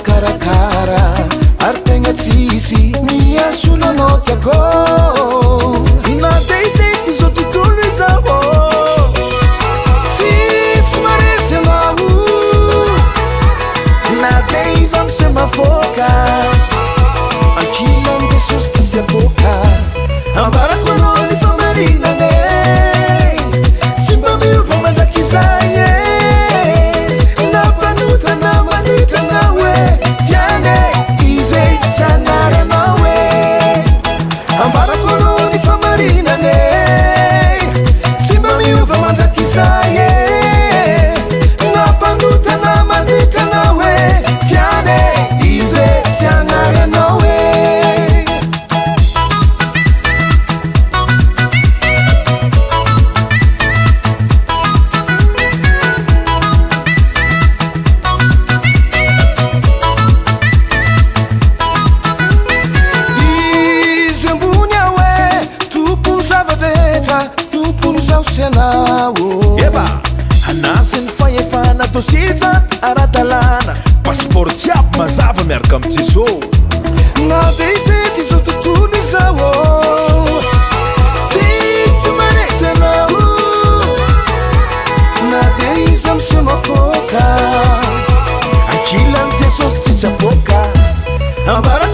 mikarakara ary tegna tsisy miasolonao tiako na teitety zao tontolo izao tsisy maresy anao na te izy amy semafoka ankilan jesosy tsisy aboka ambarako anao ny famarinane sy mba miova mandraky izay nampanotana mandritranao e tiane izy tsy anaranao e ambarako anao ny famarinane sy mba miova mandraky izay nampanotana mandritranao e tiane izy tsy anaranao e eba anasiny fahefana tosija ara-dalàna passeport jiaby mazava miaraka amy jesosy na de itety zao tontolo izao tsisy maresy anao na de izy amy semafoka ankilan'ny jesosy tsisy aboka ambarako